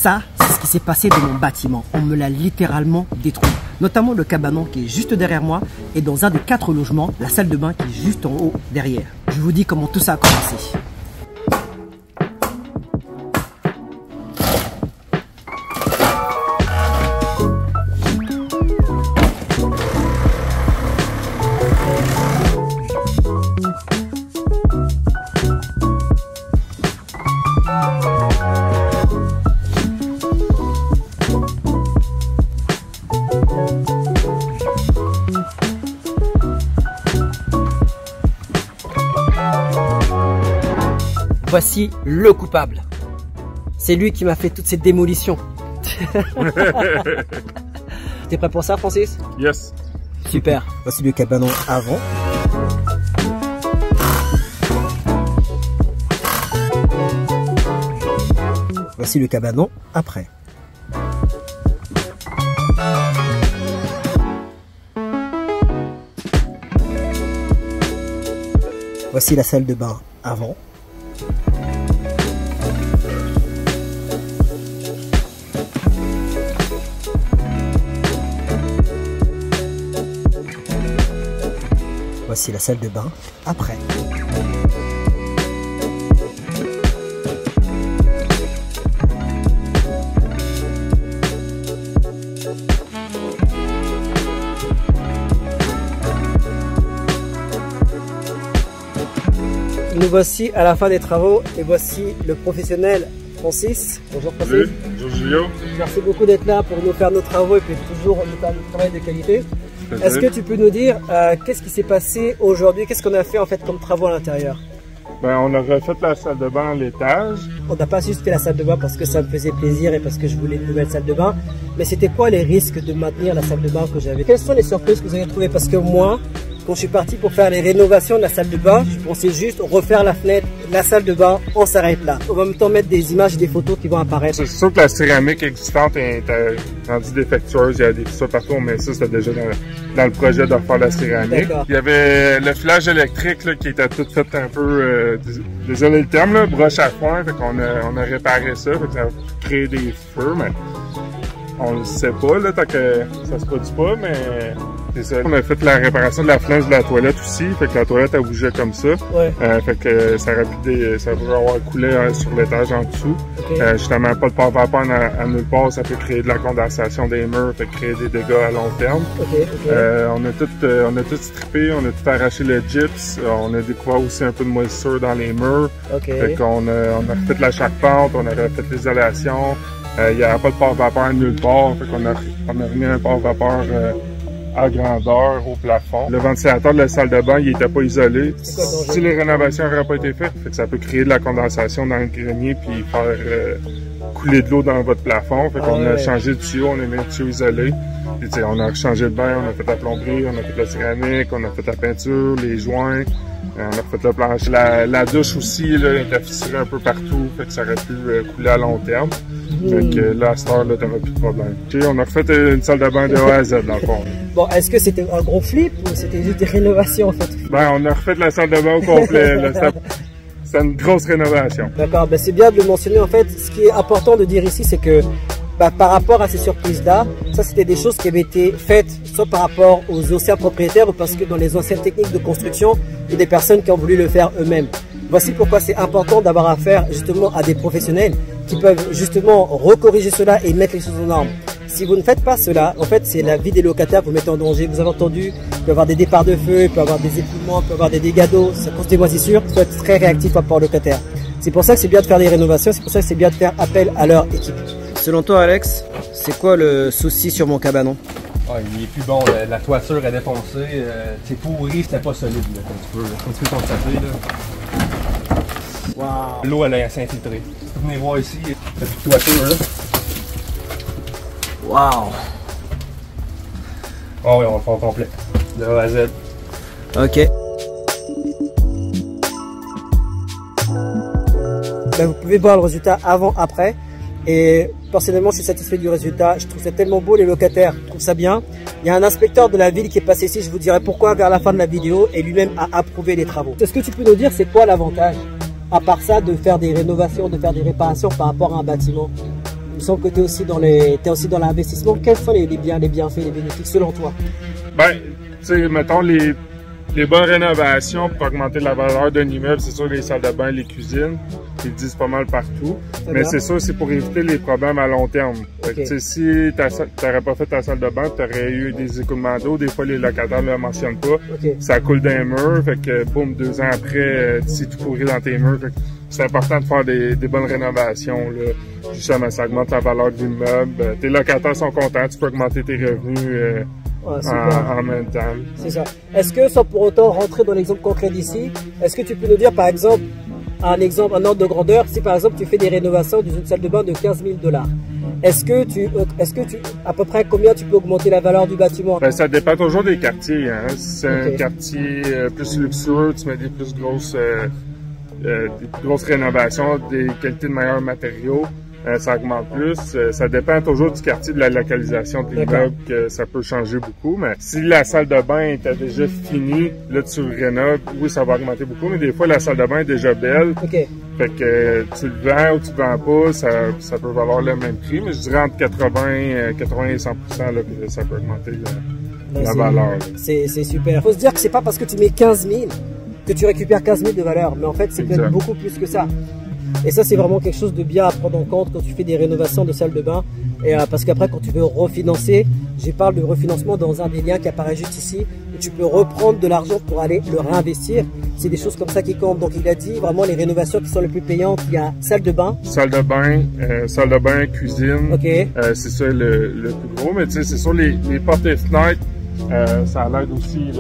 Ça, c'est ce qui s'est passé dans mon bâtiment. On me l'a littéralement détruit. Notamment le cabanon qui est juste derrière moi et dans un des 4 logements, la salle de bain qui est juste en haut derrière. Je vous dis comment tout ça a commencé. Voici le coupable. C'est lui qui m'a fait toute cette démolition. T'es prêt pour ça, Francis? Yes. Super. Voici le cabanon avant. Voici le cabanon après. Voici la salle de bain avant. Voici la salle de bain après. Nous voici à la fin des travaux et voici le professionnel Francis. Bonjour Francis. Salut, bonjour Julio. Merci beaucoup d'être là pour nous faire nos travaux et puis toujours nous faire du travail de qualité. Est-ce que tu peux nous dire qu'est-ce qui s'est passé aujourd'hui? Qu'est-ce qu'on a fait en fait comme travaux à l'intérieur? Ben, on a refait la salle de bain à l'étage. On n'a pas assisté à la salle de bain parce que ça me faisait plaisir et parce que je voulais une nouvelle salle de bain. Mais c'était quoi les risques de maintenir la salle de bain que j'avais? Quelles sont les surprises que vous avez trouvées? Parce que moi, quand je suis parti pour faire les rénovations de la salle de bain, je pensais juste refaire la fenêtre, la salle de bain, on s'arrête là. On va en même temps mettre des images et des photos qui vont apparaître. C'est sûr que la céramique existante est rendue défectueuse, il y a des fissures partout, mais ça c'était déjà dans le projet de refaire la céramique. Il y avait le filage électrique là, qui était tout fait un peu, désolé le terme, là, broche à foin, fait qu'on on a réparé ça, fait que ça a créé des feux, mais on le sait pas là, tant que ça se produit pas, mais c'est ça. On a fait la réparation de la flange de la toilette aussi, fait que la toilette a bougé comme ça. Ouais. Fait que ça aurait pu avoir coulé sur l'étage en dessous. Okay. Justement, pas de port-vapeur à nulle part, ça peut créer de la condensation des murs, fait créer des dégâts à long terme. Okay. On a tout strippé, on a tout arraché le gyps, on a découvert aussi un peu de moisissure dans les murs. Okay. Fait qu'on a refait la charpente, on a refait l'isolation. Il n'y avait pas de port-vapeur nulle part, fait qu'on a remis un port-vapeur à grandeur au plafond. Le ventilateur de la salle de bain, il n'était pas isolé. Si les rénovations n'auraient pas été faites, fait que ça peut créer de la condensation dans le grenier puis faire couler de l'eau dans votre plafond. Fait qu'on a changé de tuyau, on a mis un tuyau isolé. Puis, on a changé le bain, on a fait la plomberie, on a fait la céramique, on a fait la peinture, les joints. On a fait le plancher. La douche aussi, là, était fissurée un peu partout, fait que ça aurait pu couler à long terme. Fait que là, à cette heure-là, t'auras plus de problème. Okay, on a refait une salle de bain de A à Z, dans le fond. Bon, est-ce que c'était un gros flip ou c'était juste des rénovations, en fait? Ben, on a refait la salle de bain au complet. C'est une grosse rénovation. D'accord, ben c'est bien de le mentionner. En fait, ce qui est important de dire ici, c'est que par rapport à ces surprises-là, ça c'était des choses qui avaient été faites soit par rapport aux anciens propriétaires ou parce que dans les anciennes techniques de construction, il y a des personnes qui ont voulu le faire eux-mêmes. Voici pourquoi c'est important d'avoir affaire justement à des professionnels qui peuvent justement recorriger cela et mettre les choses en norme. Si vous ne faites pas cela, en fait c'est la vie des locataires que vous mettez en danger. Vous avez entendu, il peut y avoir des départs de feu, il peut y avoir des écoulements, il peut y avoir des dégâts d'eau, ça cause des moisissures. Il faut être très réactif par rapport aux locataires. C'est pour ça que c'est bien de faire des rénovations, c'est pour ça que c'est bien de faire appel à leur équipe. Selon toi Alex, c'est quoi le souci sur mon cabanon? Ah, il est plus bon, la toiture est défoncée, c'est pourri, c'était pas solide là, comme tu peux constater là. Wow. L'eau elle s'est infiltrée. Vous venez voir ici, il n'y a plus de toiture là. Wow. Oh oui, on va le faire au complet, de A à Z. Ok. Ben, vous pouvez voir le résultat avant-après. Et personnellement, je suis satisfait du résultat. Je trouve ça tellement beau, les locataires trouvent ça bien. Il y a un inspecteur de la ville qui est passé ici, je vous dirai pourquoi vers la fin de la vidéo, et lui-même a approuvé les travaux. Est-ce que tu peux nous dire c'est quoi l'avantage, à part ça, de faire des rénovations, de faire des réparations par rapport à un bâtiment? Il me semble que tu es aussi dans l'investissement. Quels sont les bienfaits, les bénéfices selon toi? Ben, tu sais, mettons les bonnes rénovations pour augmenter la valeur d'un immeuble, c'est sûr les salles de bain, les cuisines, ils le disent pas mal partout. Mais c'est sûr, c'est pour éviter les problèmes à long terme. Okay. Fait que, si tu n'aurais pas fait ta salle de bain, tu aurais eu des écoulements d'eau. Des fois, les locataires ne le mentionnent pas. Okay. Ça coule dans les murs. Fait que, boum, 2 ans après, c'est tout pourri dans tes murs. C'est important de faire des bonnes rénovations. Là. Justement, ça augmente la valeur de l'immeuble. Tes locataires sont contents, tu peux augmenter tes revenus. En même temps. C'est ça. Est-ce que, sans pour autant rentrer dans l'exemple concret d'ici, est-ce que tu peux nous dire, par exemple, un ordre de grandeur, si par exemple tu fais des rénovations d'une salle de bain de 15 000 $, est-ce que tu, à peu près combien tu peux augmenter la valeur du bâtiment? Ben, ça dépend toujours des quartiers. Hein. Si c'est un quartier plus luxueux, tu mets des plus grosses rénovations, des qualités de meilleurs matériaux. Ça augmente plus. Ça dépend toujours du quartier, de la localisation de l'immeuble, que ça peut changer beaucoup. Mais si la salle de bain était déjà finie, là tu rénoves, oui, ça va augmenter beaucoup. Mais des fois, la salle de bain est déjà belle. Okay. Fait que tu le vends ou tu le vends pas, ça peut valoir le même prix. Mais je dirais entre 80 et 100% là, que ça peut augmenter la valeur. C'est super. Faut se dire que c'est pas parce que tu mets 15 000 que tu récupères 15 000 de valeur. Mais en fait, c'est peut-être beaucoup plus que ça. Et ça, c'est vraiment quelque chose de bien à prendre en compte quand tu fais des rénovations de salles de bain. Et parce qu'après, quand tu veux refinancer, je parle de refinancement dans un des liens qui apparaît juste ici, où tu peux reprendre de l'argent pour aller le réinvestir. C'est des choses comme ça qui comptent. Donc, il a dit vraiment les rénovations qui sont les plus payantes. Il y a salle de bain, cuisine. Okay. C'est ça le plus gros. Mais tu sais, c'est sûr, les portes et fenêtres. Ça l'aide aussi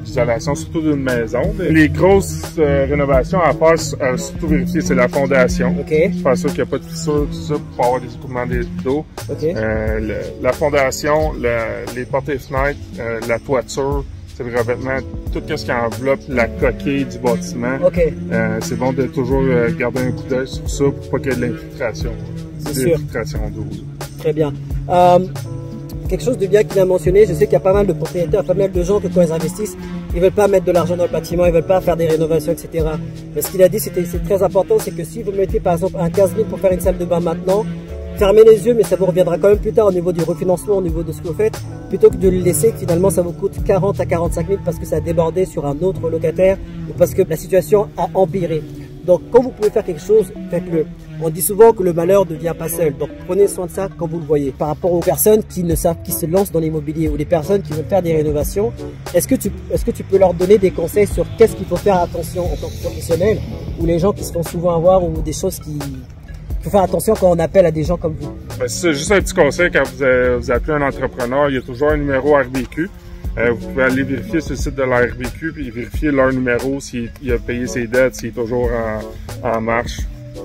l'isolation, surtout d'une maison. Les grosses rénovations à faire, surtout vérifier, c'est la fondation. Okay. Faire sûr qu'il n'y a pas de fissures, tout ça, pour avoir des écoulements d'eau. Okay. La fondation, les portes et fenêtres, la toiture, c'est le revêtement, tout ce qui enveloppe la coquille du bâtiment. Okay. C'est bon de toujours garder un coup d'œil sur ça pour pas qu'il y ait de l'infiltration. L'infiltration d'eau. Très bien. Quelque chose de bien qu'il a mentionné, je sais qu'il y a pas mal de propriétaires, pas mal de gens que quand ils investissent, ils veulent pas mettre de l'argent dans le bâtiment, ils veulent pas faire des rénovations, etc. Mais ce qu'il a dit, c'est très important, c'est que si vous mettez par exemple un 15 000 pour faire une salle de bain maintenant, fermez les yeux, mais ça vous reviendra quand même plus tard au niveau du refinancement, au niveau de ce que vous faites, plutôt que de le laisser, finalement ça vous coûte 40 à 45 000 parce que ça a débordé sur un autre locataire ou parce que la situation a empiré. Donc quand vous pouvez faire quelque chose, faites-le. On dit souvent que le malheur ne vient pas seul, donc prenez soin de ça quand vous le voyez. Par rapport aux personnes qui se lancent dans l'immobilier ou les personnes qui veulent faire des rénovations, est-ce que tu peux leur donner des conseils sur qu'est-ce qu'il faut faire attention en tant que professionnel, ou les gens qui se font souvent avoir, ou des choses qu'il faut faire attention quand on appelle à des gens comme vous? Ben, c'est juste un petit conseil quand vous appelez un entrepreneur, il y a toujours un numéro RBQ. Vous pouvez aller vérifier sur le site de la RBQ puis vérifier leur numéro, s'il a payé ses dettes, s'il est toujours en marche.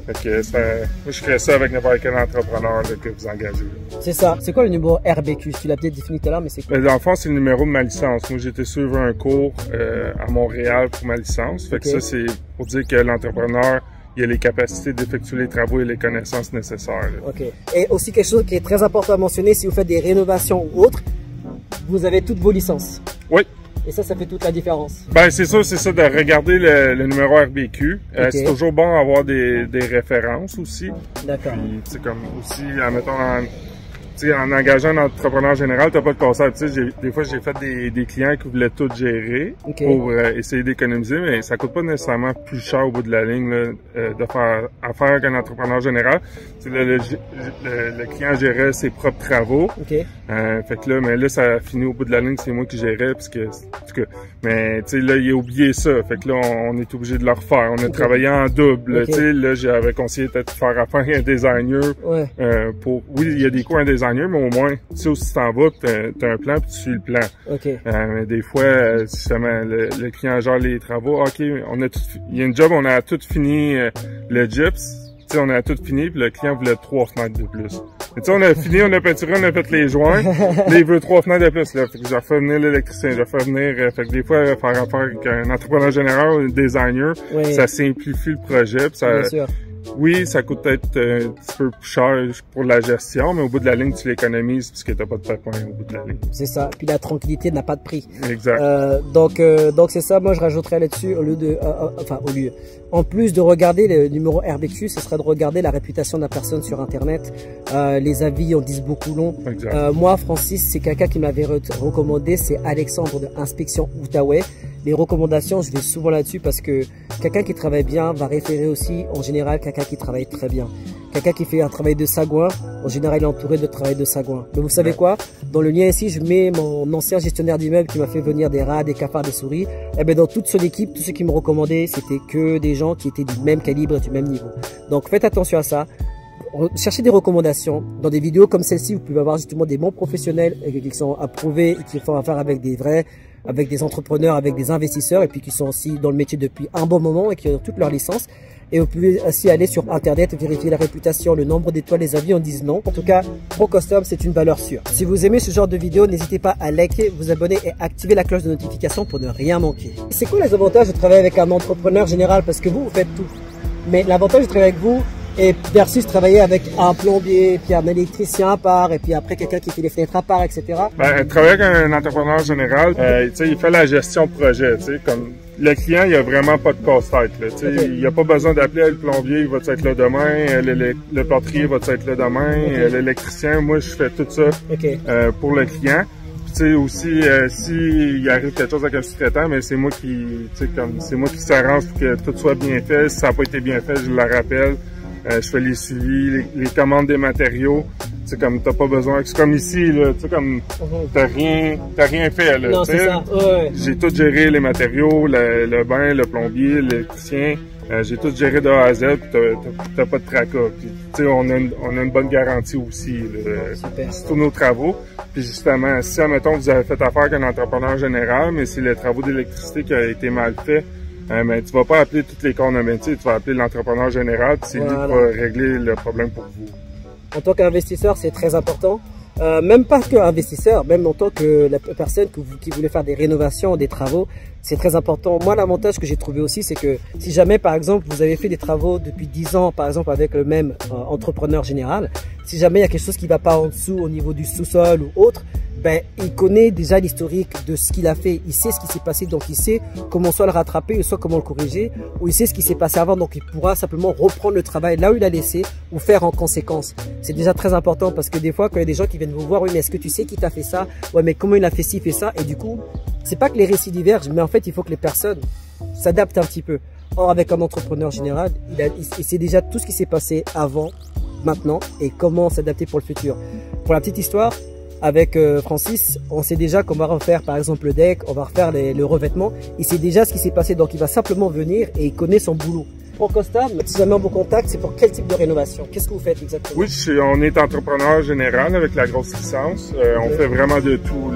Fait que moi, je ferais ça avec n'importe quel entrepreneur là, que vous engagez. C'est ça. C'est quoi le numéro RBQ? Tu l'as peut-être défini tout à l'heure, mais c'est quoi? Dans le fond, c'est le numéro de ma licence. Moi, j'ai été suivre un cours à Montréal pour ma licence. Fait que ça, c'est pour dire que l'entrepreneur, il a les capacités d'effectuer les travaux et les connaissances nécessaires. Là. OK. Et aussi quelque chose qui est très important à mentionner, si vous faites des rénovations ou autres, vous avez toutes vos licences. Oui. Et ça fait toute la différence. Ben c'est ça de regarder le numéro RBQ. Okay. C'est toujours bon d'avoir des références aussi. D'accord. Puis c'est comme aussi, admettons, en engageant un entrepreneur général, t'as pas de concept. Des fois, j'ai fait des clients qui voulaient tout gérer pour essayer d'économiser, mais ça coûte pas nécessairement plus cher au bout de la ligne là, de faire affaire avec un entrepreneur général. Le client gérait ses propres travaux. Okay. Fait que là, mais là, ça a fini au bout de la ligne, c'est moi qui gérais, parce que, en tout cas, mais tu sais, là, il a oublié ça. Fait que là, on est obligé de le refaire. On a travaillé en double. Tu sais, là, j'avais conseillé peut-être de faire affaire à un designer. Ouais. Oui, il y a des coûts à un designer, mais au moins, tu sais où tu t'en vas, t'as un plan, puis tu suis le plan. Okay. Mais des fois, justement, le client gère les travaux. OK, il y a une job, on a tout fini le gyps. Tu sais, on a tout fini, puis le client voulait 3 fenêtres de plus. Tu sais, on a fini, on a peinturé, on a fait les joints. Là, il veut 3 fenêtres de plus, là. Fait que je refais venir l'électricien, je refais venir, fait que des fois, faire affaire avec un entrepreneur général ou un designer, ça simplifie le projet, puis ça, Oui, ça coûte peut-être un petit peu plus cher pour la gestion, mais au bout de la ligne, tu l'économises puisque tu n'as pas de pépins au bout de la ligne. C'est ça. Puis la tranquillité n'a pas de prix. Exact. Donc c'est ça. Moi, je rajouterais là-dessus, en plus de regarder le numéro RBQ, ce serait de regarder la réputation de la personne sur Internet. Les avis en disent beaucoup long. Moi, Francis, c'est quelqu'un qui m'avait recommandé, c'est Alexandre de Inspection Outaouais. Les recommandations, je vais souvent là-dessus parce que quelqu'un qui travaille bien va référer aussi, en général, quelqu'un qui travaille très bien. Quelqu'un qui fait un travail de sagouin, en général, il est entouré de travail de sagouin. Mais vous savez quoi? Dans le lien ici, je mets mon ancien gestionnaire d'immeuble qui m'a fait venir des rats, des cafards, des souris. Et bien, dans toute son équipe, tous ceux qui me recommandaient, c'était que des gens qui étaient du même calibre, du même niveau. Donc, faites attention à ça. Cherchez des recommandations. Dans des vidéos comme celle-ci, vous pouvez avoir justement des bons professionnels qui sont approuvés et qui font affaire avec des vrais, avec des entrepreneurs, avec des investisseurs et puis qui sont aussi dans le métier depuis un bon moment et qui ont toutes leurs licences. Et vous pouvez aussi aller sur Internet, vérifier la réputation, le nombre d'étoiles, les avis en disent non. En tout cas, ProCustom, c'est une valeur sûre. Si vous aimez ce genre de vidéo, n'hésitez pas à liker, vous abonner et activer la cloche de notification pour ne rien manquer. C'est quoi les avantages de travailler avec un entrepreneur général? Parce que vous faites tout. Mais l'avantage de travailler avec vous, et versus travailler avec un plombier, puis un électricien à part, et puis après quelqu'un qui fait les fenêtres à part, etc. Travailler avec un entrepreneur général, il fait la gestion de projet, comme le client, il a vraiment pas de casse-tête. Il n'a pas besoin d'appeler le plombier, il va être là demain, le plâtrier va être là demain, l'électricien, moi je fais tout ça pour le client. Aussi, s'il arrive quelque chose avec un sous-traitant, mais c'est moi qui s'arrange pour que tout soit bien fait. Si ça n'a pas été bien fait, je le rappelle. Je fais les suivis, les commandes des matériaux. C'est comme t'as pas besoin. C'est comme ici, là, tu sais, comme t'as rien fait là. Non, c'est ça. J'ai tout géré, les matériaux, le bain, le plombier, l'électricien. J'ai tout géré de A à Z, puis t'as pas de tracas. Puis tu sais, on a une bonne garantie aussi sur tous nos travaux. Puis justement, si admettons vous avez fait affaire avec un entrepreneur général, mais c'est les travaux d'électricité qui a été mal fait. Mais tu vas pas appeler tous les corps de métier, tu vas appeler l'entrepreneur général, puis c'est lui qui va régler le problème pour vous. En tant qu'investisseur, c'est très important. Même pas qu'investisseur, même en tant que la personne qui voulait faire des rénovations, des travaux, c'est très important. Moi, l'avantage que j'ai trouvé aussi, c'est que si jamais, par exemple, vous avez fait des travaux depuis 10 ans, par exemple, avec le même entrepreneur général, si jamais il y a quelque chose qui va pas en dessous au niveau du sous-sol ou autre, il connaît déjà l'historique de ce qu'il a fait, il sait ce qui s'est passé, donc il sait comment soit le rattraper, ou soit comment le corriger, ou il sait ce qui s'est passé avant, donc il pourra simplement reprendre le travail là où il a laissé, ou faire en conséquence. C'est déjà très important parce que des fois, quand il y a des gens qui viennent vous voir, oui, mais est-ce que tu sais qui t'a fait ça? Ouais, mais comment il a fait ci, fait ça? Et du coup, c'est pas que les récits divergent, mais en fait, il faut que les personnes s'adaptent un petit peu. Or, avec un entrepreneur général, il sait déjà tout ce qui s'est passé avant, maintenant, et comment s'adapter pour le futur. Pour la petite histoire, avec Francis, on sait déjà qu'on va refaire par exemple le deck, on va refaire le revêtement. Il sait déjà ce qui s'est passé, donc il va simplement venir et il connaît son boulot. ProCustom, si jamais on vous contacte, c'est pour quel type de rénovation? Qu'est-ce que vous faites exactement? Oui, on est entrepreneur général avec la grosse licence. On fait vraiment de tout.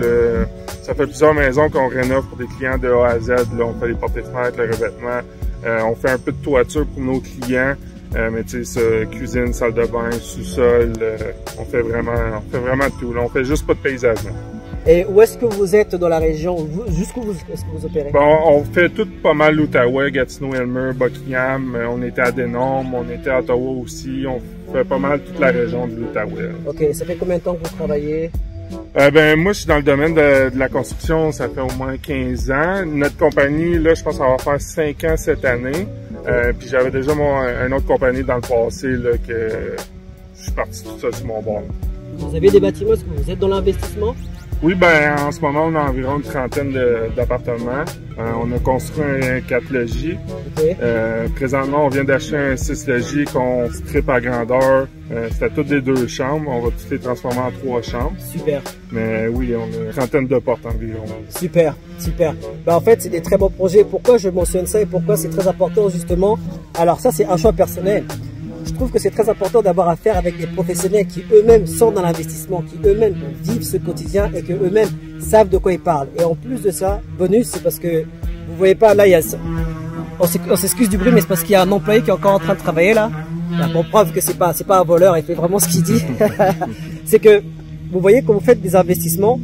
Ça fait plusieurs maisons qu'on rénove pour des clients de A à Z. Là, on fait les portes et fenêtres, le revêtement. On fait un peu de toiture pour nos clients. Mais tu sais, cuisine, salle de bain, sous-sol, on fait vraiment de tout. Là, on fait juste pas de paysage. Là. Et où est-ce que vous êtes dans la région? Jusqu'où est-ce que vous opérez? Bon, on fait tout pas mal l'Outaouais, Gatineau, Elmer, Buckingham. On était à Denham, on était à Ottawa aussi. On fait pas mal toute la région de l'Outaouais. OK. Ça fait combien de temps que vous travaillez? Moi, je suis dans le domaine de la construction, ça fait au moins 15 ans. Notre compagnie, là, je pense qu'on va faire 5 ans cette année. Puis j'avais déjà une autre compagnie dans le passé là, que je suis parti tout ça sur mon bord. Vous avez des bâtiments, est-ce que vous êtes dans l'investissement? Oui, en ce moment, on a environ une trentaine d'appartements. On a construit un 4 logis. Présentement, on vient d'acheter un 6 logis qu'on strip à grandeur. C'était toutes des 2 chambres. On va toutes les transformer en 3 chambres. Super. Mais oui, on a une trentaine de portes environ. Super, super. En fait, c'est des très bons projets. Pourquoi je mentionne ça et pourquoi c'est très important justement? Alors ça, c'est un choix personnel. Je trouve que c'est très important d'avoir affaire avec des professionnels qui eux-mêmes sont dans l'investissement, qui eux-mêmes vivent ce quotidien et que eux-mêmes savent de quoi ils parlent. Et en plus de ça, bonus, c'est parce que vous voyez pas, là, il y a, on s'excuse du bruit, mais c'est parce qu'il y a un employé qui est encore en train de travailler là. Pour preuve que c'est pas un voleur, il fait vraiment ce qu'il dit. C'est que vous voyez quand vous faites des investissements,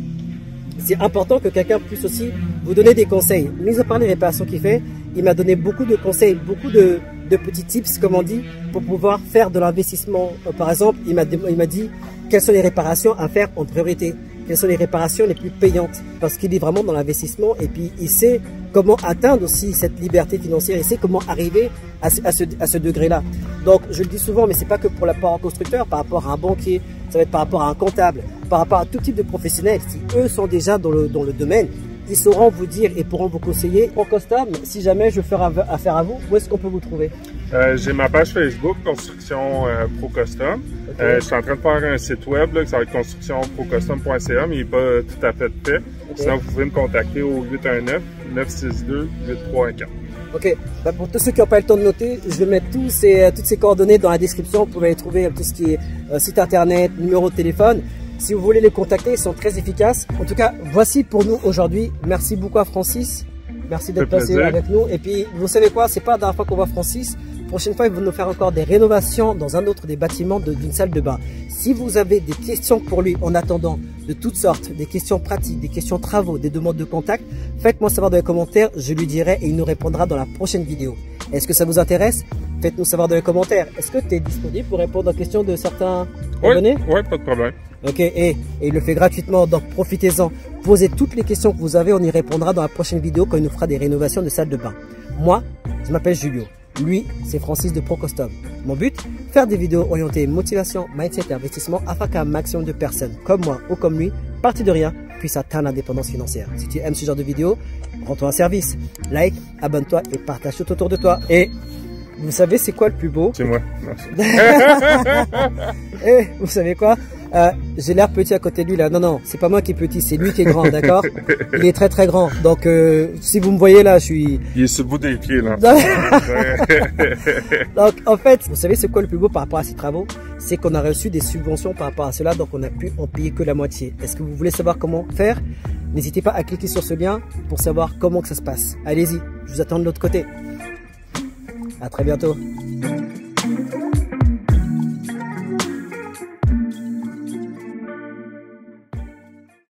c'est important que quelqu'un puisse aussi vous donner des conseils. Mis à part les réparations qu'il fait, il m'a donné beaucoup de conseils, beaucoup de de petits tips, comme on dit, pour pouvoir faire de l'investissement. Par exemple, il m'a dit quelles sont les réparations à faire en priorité, quelles sont les réparations les plus payantes, parce qu'il est vraiment dans l'investissement et puis il sait comment atteindre aussi cette liberté financière, il sait comment arriver à ce degré-là. Donc, je le dis souvent, mais c'est pas que pour un constructeur, par rapport à un banquier, ça va être par rapport à un comptable, par rapport à tout type de professionnels. Si eux sont déjà dans le domaine, ils sauront vous dire et pourront vous conseiller. ProCustom, si jamais je veux faire affaire à vous, où est-ce qu'on peut vous trouver? J'ai ma page Facebook, Construction ProCustom. Okay. Je suis en train de faire un site web, là, ça va être constructionprocustom.ca, mais il n'est pas tout à fait fait. Okay. Sinon, vous pouvez me contacter au 819-962-8314. Ok, bah pour tous ceux qui n'ont pas le temps de noter, je vais mettre toutes ces coordonnées dans la description. Vous pouvez trouver tout ce qui est site internet, numéro de téléphone. Si vous voulez les contacter, ils sont très efficaces. En tout cas, voici pour nous aujourd'hui. Merci beaucoup à Francis. Merci d'être passé avec nous. Et puis, vous savez quoi, c'est pas la dernière fois qu'on voit Francis. Prochaine fois, il va nous faire encore des rénovations dans un autre des bâtiments d'une salle de bain. Si vous avez des questions pour lui en attendant, de toutes sortes, des questions pratiques, des questions travaux, des demandes de contact, faites-moi savoir dans les commentaires, je lui dirai et il nous répondra dans la prochaine vidéo. Est-ce que ça vous intéresse? Faites-nous savoir dans les commentaires. Est-ce que tu es disponible pour répondre aux questions de certains abonnés? Oui, pas de problème. Ok, et il le fait gratuitement, donc profitez-en. Posez toutes les questions que vous avez, on y répondra dans la prochaine vidéo quand il nous fera des rénovations de salle de bain. Moi, je m'appelle Julio. Lui, c'est Francis de ProCustom. Mon but, faire des vidéos orientées motivation, mindset et investissement afin qu'un maximum de personnes comme moi ou comme lui, partis de rien, puissent atteindre l'indépendance financière. Si tu aimes ce genre de vidéos, rends-toi un service. Like, abonne-toi et partage tout autour de toi. Et vous savez c'est quoi le plus beau? C'est moi, merci. Et vous savez quoi? J'ai l'air petit à côté de lui là. Non, non, c'est pas moi qui est petit, c'est lui qui est grand, d'accord? Il est très très grand. Donc si vous me voyez là, je suis... Il est sur le bout des pieds là. Donc en fait, vous savez c'est quoi le plus beau par rapport à ces travaux? C'est qu'on a reçu des subventions par rapport à cela, donc on a pu en payer que la moitié. Est-ce que vous voulez savoir comment faire? N'hésitez pas à cliquer sur ce lien pour savoir comment que ça se passe. Allez-y, je vous attends de l'autre côté. À très bientôt.